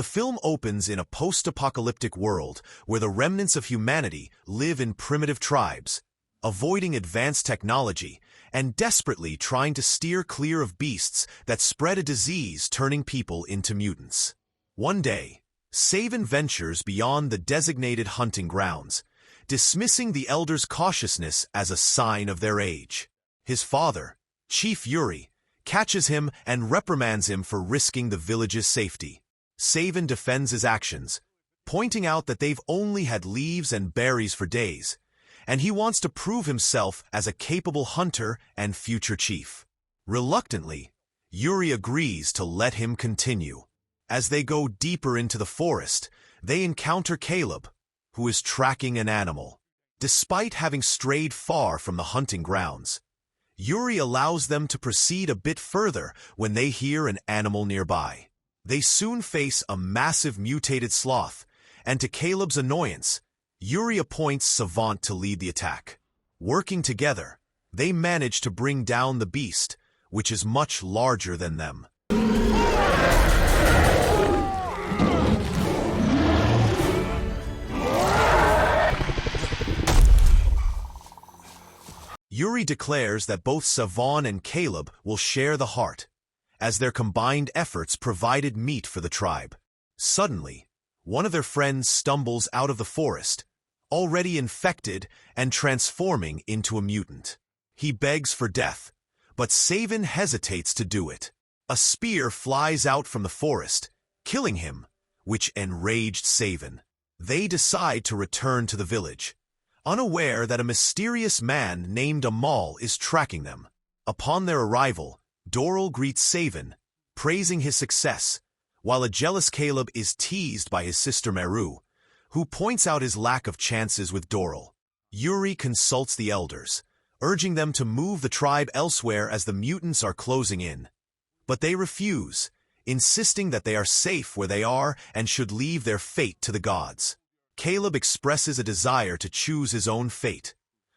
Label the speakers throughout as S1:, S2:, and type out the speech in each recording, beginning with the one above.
S1: The film opens in a post-apocalyptic world where the remnants of humanity live in primitive tribes, avoiding advanced technology and desperately trying to steer clear of beasts that spread a disease, turning people into mutants. One day, Cavemen ventures beyond the designated hunting grounds, dismissing the elders' cautiousness as a sign of their age. His father, Chief Yuri, catches him and reprimands him for risking the village's safety. Cavemen defends his actions, pointing out that they've only had leaves and berries for days, and he wants to prove himself as a capable hunter and future chief. Reluctantly, Yuri agrees to let him continue. As they go deeper into the forest, they encounter Caleb, who is tracking an animal. Despite having strayed far from the hunting grounds, Yuri allows them to proceed a bit further when they hear an animal nearby. They soon face a massive mutated sloth, and to Caleb's annoyance, Yuri appoints Savant to lead the attack. Working together, they manage to bring down the beast, which is much larger than them. Yuri declares that both Savant and Caleb will share the heart, as their combined efforts provided meat for the tribe. Suddenly, one of their friends stumbles out of the forest, already infected and transforming into a mutant. He begs for death, but Cavemen hesitates to do it. A spear flies out from the forest, killing him, which enraged Cavemen. They decide to return to the village, unaware that a mysterious man named Amal is tracking them. Upon their arrival, Doral greets Cavemen, praising his success, while a jealous Caleb is teased by his sister Meru, who points out his lack of chances with Doral. Yuri consults the elders, urging them to move the tribe elsewhere as the mutants are closing in. But they refuse, insisting that they are safe where they are and should leave their fate to the gods. Caleb expresses a desire to choose his own fate,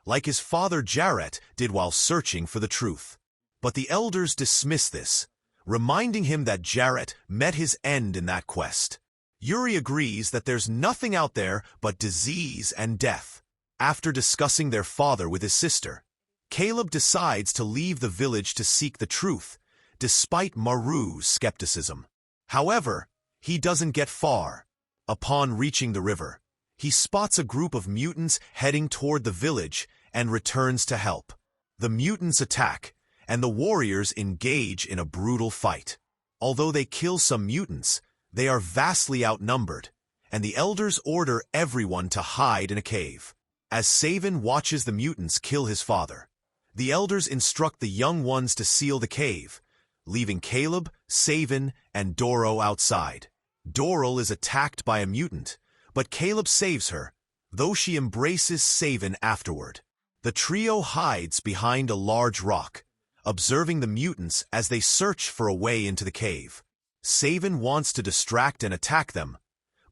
S1: like his father Jarrett did while searching for the truth. But the elders dismiss this, reminding him that Jarrett met his end in that quest. Yuri agrees that there's nothing out there but disease and death. After discussing their father with his sister, Caleb decides to leave the village to seek the truth, despite Maru's skepticism. However, he doesn't get far. Upon reaching the river, he spots a group of mutants heading toward the village and returns to help. The mutants attack, and the warriors engage in a brutal fight. Although they kill some mutants, they are vastly outnumbered, and the elders order everyone to hide in a cave. As Cavemen watches the mutants kill his father, the elders instruct the young ones to seal the cave, leaving Caleb, Cavemen, and Doro outside. Doral is attacked by a mutant, but Caleb saves her, though she embraces Cavemen afterward. The trio hides behind a large rock, observing the mutants as they search for a way into the cave. Cavemen wants to distract and attack them,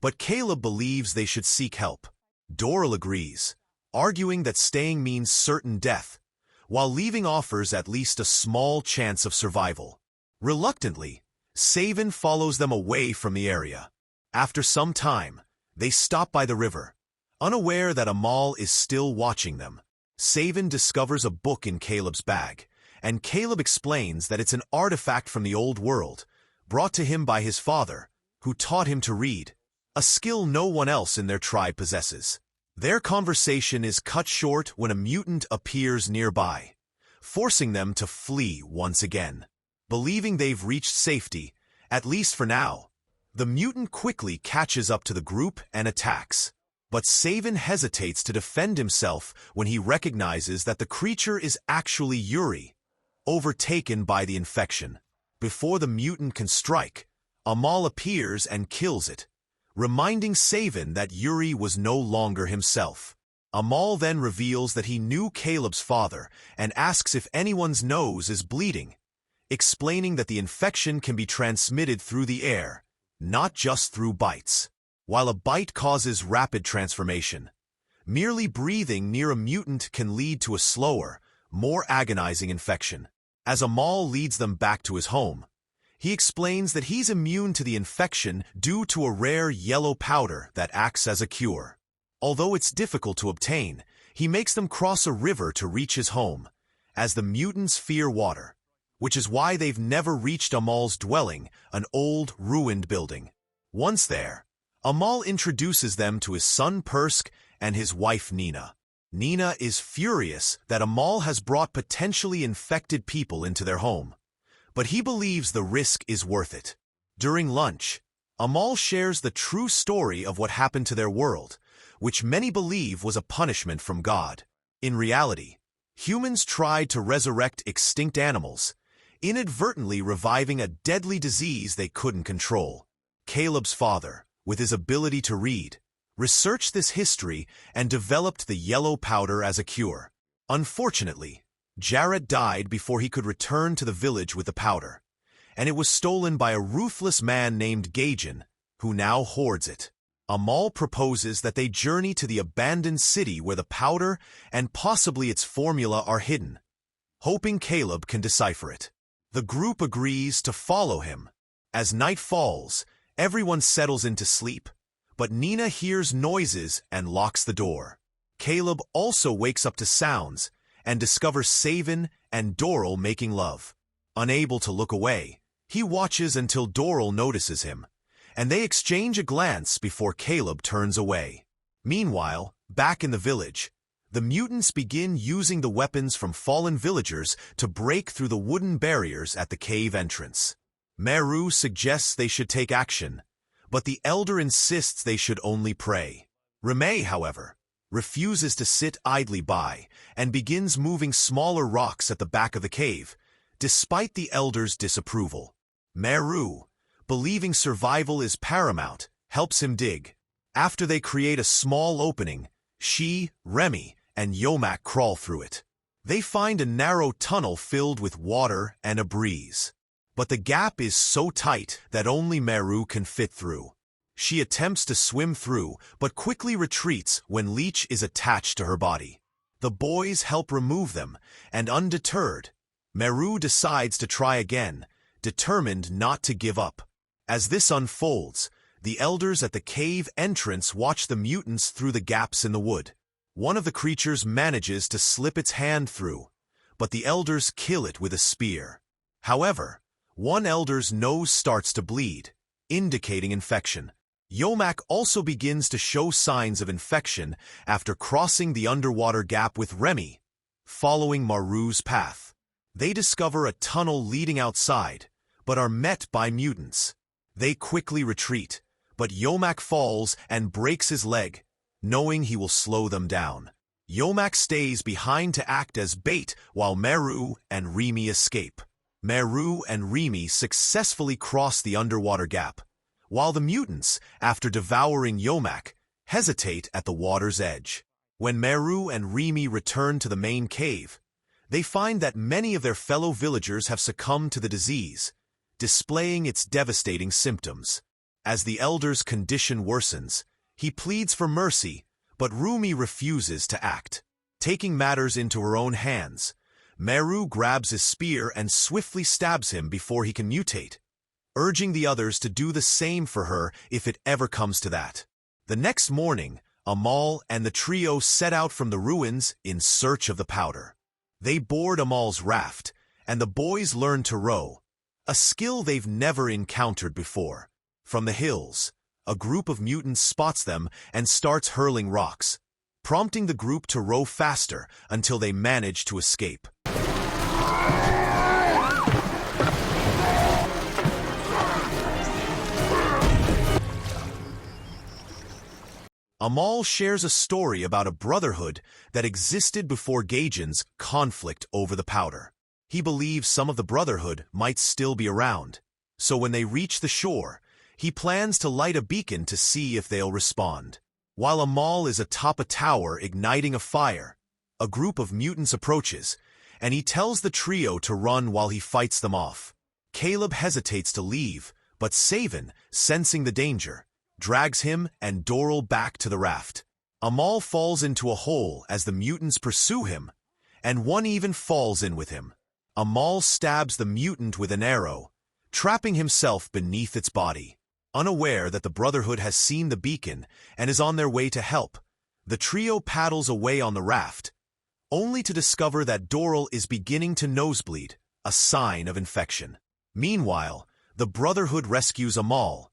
S1: but Caleb believes they should seek help. Doral agrees, arguing that staying means certain death, while leaving offers at least a small chance of survival. Reluctantly, Cavemen follows them away from the area. After some time, they stop by the river, unaware that Amal is still watching them. Cavemen discovers a book in Caleb's bag, and Caleb explains that it's an artifact from the old world, brought to him by his father, who taught him to read, a skill no one else in their tribe possesses. Their conversation is cut short when a mutant appears nearby, forcing them to flee once again. Believing they've reached safety, at least for now, the mutant quickly catches up to the group and attacks. But Cavemen hesitates to defend himself when he recognizes that the creature is actually Yuri, overtaken by the infection. Before the mutant can strike, Amal appears and kills it, reminding Cavemen that Yuri was no longer himself. Amal then reveals that he knew Caleb's father and asks if anyone's nose is bleeding, explaining that the infection can be transmitted through the air, not just through bites. While a bite causes rapid transformation, merely breathing near a mutant can lead to a slower, more agonizing infection. As Amal leads them back to his home, He explains that he's immune to the infection due to a rare yellow powder that acts as a cure. Although it's difficult to obtain, he makes them cross a river to reach his home, as the mutants fear water, which is why they've never reached Amal's dwelling, an old, ruined building. Once there, Amal introduces them to his son Persk and his wife Nina. Nina is furious that Amal has brought potentially infected people into their home, but he believes the risk is worth it. During lunch, Amal shares the true story of what happened to their world, which many believe was a punishment from God. In reality, humans tried to resurrect extinct animals, inadvertently reviving a deadly disease they couldn't control. Caleb's father, with his ability to read, researched this history and developed the yellow powder as a cure. Unfortunately, Jarrett died before he could return to the village with the powder, and it was stolen by a ruthless man named Gajan, who now hoards it. Amal proposes that they journey to the abandoned city where the powder and possibly its formula are hidden, hoping Caleb can decipher it. The group agrees to follow him. As night falls, everyone settles into sleep, but Nina hears noises and locks the door. Caleb also wakes up to sounds and discovers Savin and Doral making love. Unable to look away, he watches until Doral notices him, and they exchange a glance before Caleb turns away. Meanwhile, back in the village, the mutants begin using the weapons from fallen villagers to break through the wooden barriers at the cave entrance. Meru suggests they should take action, but the elder insists they should only pray. Remay, however, refuses to sit idly by and begins moving smaller rocks at the back of the cave, despite the elder's disapproval. Meru, believing survival is paramount, helps him dig. After they create a small opening, she, Remy, and Yomak crawl through it. They find a narrow tunnel filled with water and a breeze. But the gap is so tight that only Meru can fit through. She attempts to swim through, but quickly retreats when Leech is attached to her body. The boys help remove them, and undeterred, Meru decides to try again, determined not to give up. As this unfolds, the elders at the cave entrance watch the mutants through the gaps in the wood. One of the creatures manages to slip its hand through, but the elders kill it with a spear. However, one elder's nose starts to bleed, indicating infection. Yomak also begins to show signs of infection after crossing the underwater gap with Remy, following Maru's path. They discover a tunnel leading outside, but are met by mutants. They quickly retreat, but Yomak falls and breaks his leg, knowing he will slow them down. Yomak stays behind to act as bait while Meru and Remy escape. Meru and Remy successfully cross the underwater gap, while the mutants, after devouring Yomak, hesitate at the water's edge. When Meru and Remy return to the main cave, they find that many of their fellow villagers have succumbed to the disease, displaying its devastating symptoms. As the elder's condition worsens, he pleads for mercy, but Remy refuses to act. Taking matters into her own hands, Meru grabs his spear and swiftly stabs him before he can mutate, urging the others to do the same for her if it ever comes to that. The next morning, Amal and the trio set out from the ruins in search of the powder. They board Amal's raft, and the boys learn to row, a skill they've never encountered before. From the hills, a group of mutants spots them and starts hurling rocks, prompting the group to row faster until they manage to escape. Amal shares a story about a brotherhood that existed before Gajan's conflict over the powder. He believes some of the brotherhood might still be around, so when they reach the shore, he plans to light a beacon to see if they'll respond. While Amal is atop a tower igniting a fire, a group of mutants approaches, and he tells the trio to run while he fights them off. Caleb hesitates to leave, but Savin, sensing the danger, drags him and Doral back to the raft. Amal falls into a hole as the mutants pursue him, and one even falls in with him. Amal stabs the mutant with an arrow, trapping himself beneath its body. Unaware that the Brotherhood has seen the beacon and is on their way to help, the trio paddles away on the raft, only to discover that Doral is beginning to nosebleed, a sign of infection. Meanwhile, the Brotherhood rescues Amal,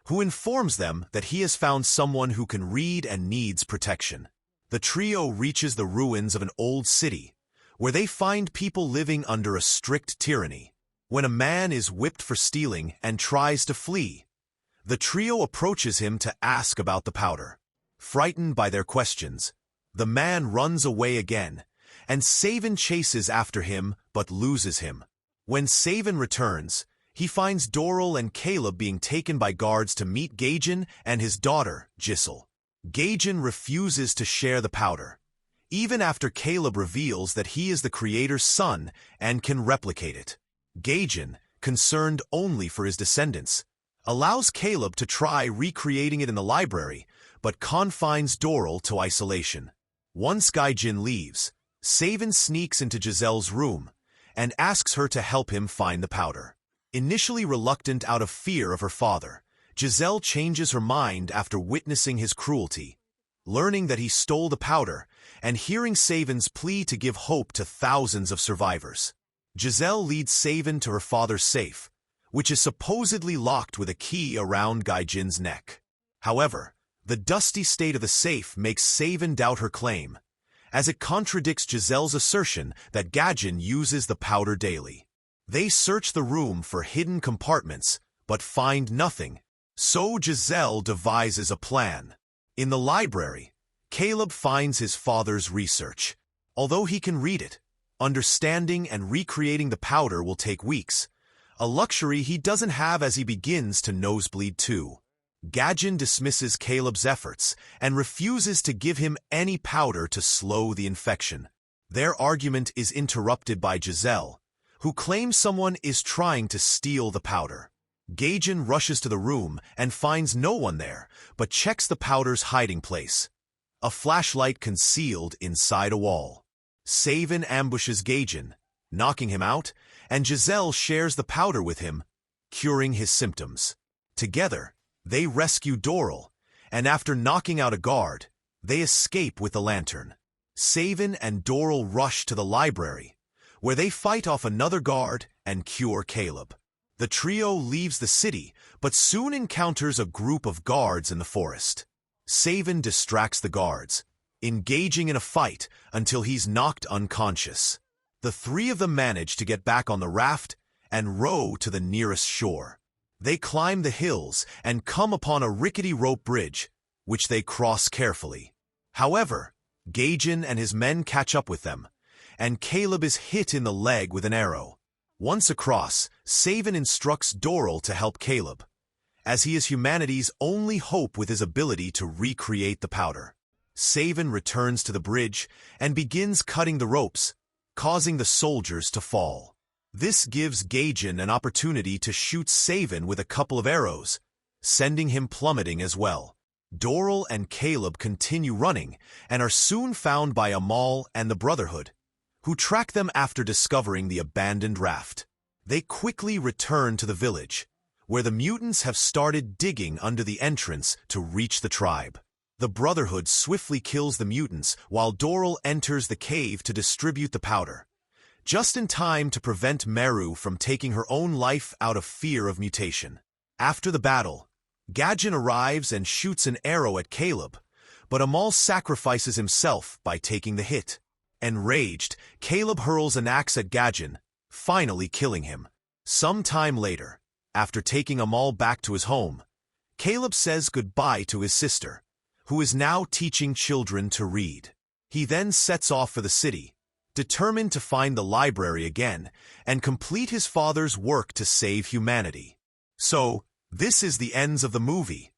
S1: who informs them that he has found someone who can read and needs protection. The trio reaches the ruins of an old city, where they find people living under a strict tyranny. When a man is whipped for stealing and tries to flee, the trio approaches him to ask about the powder. Frightened by their questions, the man runs away again, and Cavemen chases after him but loses him. When Cavemen returns, he finds Doral and Caleb being taken by guards to meet Gaijin and his daughter, Giselle. Gaijin refuses to share the powder, even after Caleb reveals that he is the Creator's son and can replicate it. Gaijin, concerned only for his descendants, allows Caleb to try recreating it in the library, but confines Doral to isolation. Once Gaijin leaves, Cavemen sneaks into Giselle's room and asks her to help him find the powder. Initially reluctant out of fear of her father, Giselle changes her mind after witnessing his cruelty. Learning that he stole the powder and hearing Cavemen's plea to give hope to thousands of survivors, Giselle leads Cavemen to her father's safe, which is supposedly locked with a key around Gaijin's neck. However, the dusty state of the safe makes Cavemen doubt her claim, as it contradicts Giselle's assertion that Gaijin uses the powder daily. They search the room for hidden compartments, but find nothing, so Giselle devises a plan. In the library, Caleb finds his father's research. Although he can read it, understanding and recreating the powder will take weeks, a luxury he doesn't have as he begins to nosebleed too. Gaijin dismisses Caleb's efforts and refuses to give him any powder to slow the infection. Their argument is interrupted by Giselle, who claims someone is trying to steal the powder. Gaijin rushes to the room and finds no one there, but checks the powder's hiding place, a flashlight concealed inside a wall. Cavemen ambushes Gaijin, knocking him out, and Giselle shares the powder with him, curing his symptoms. Together, they rescue Doral, and after knocking out a guard, they escape with the lantern. Cavemen and Doral rush to the library, where they fight off another guard and cure Caleb. The trio leaves the city, but soon encounters a group of guards in the forest. Cavemen distracts the guards, engaging in a fight until he's knocked unconscious. The three of them manage to get back on the raft and row to the nearest shore. They climb the hills and come upon a rickety rope bridge, which they cross carefully. However, Gaijin and his men catch up with them, and Caleb is hit in the leg with an arrow. Once across, Cavemen instructs Doral to help Caleb, as he is humanity's only hope with his ability to recreate the powder. Cavemen returns to the bridge and begins cutting the ropes, causing the soldiers to fall. This gives Gaijin an opportunity to shoot Cavemen with a couple of arrows, sending him plummeting as well. Doral and Caleb continue running and are soon found by Amal and the Brotherhood, who track them after discovering the abandoned raft. They quickly return to the village, where the mutants have started digging under the entrance to reach the tribe. The Brotherhood swiftly kills the mutants while Doral enters the cave to distribute the powder, just in time to prevent Meru from taking her own life out of fear of mutation. After the battle, Gaijin arrives and shoots an arrow at Caleb, but Amal sacrifices himself by taking the hit. Enraged, Caleb hurls an axe at Gaijin, finally killing him. Some time later, after taking Amal back to his home, Caleb says goodbye to his sister, who is now teaching children to read. He then sets off for the city, determined to find the library again and complete his father's work to save humanity. So, this is the ends of the movie.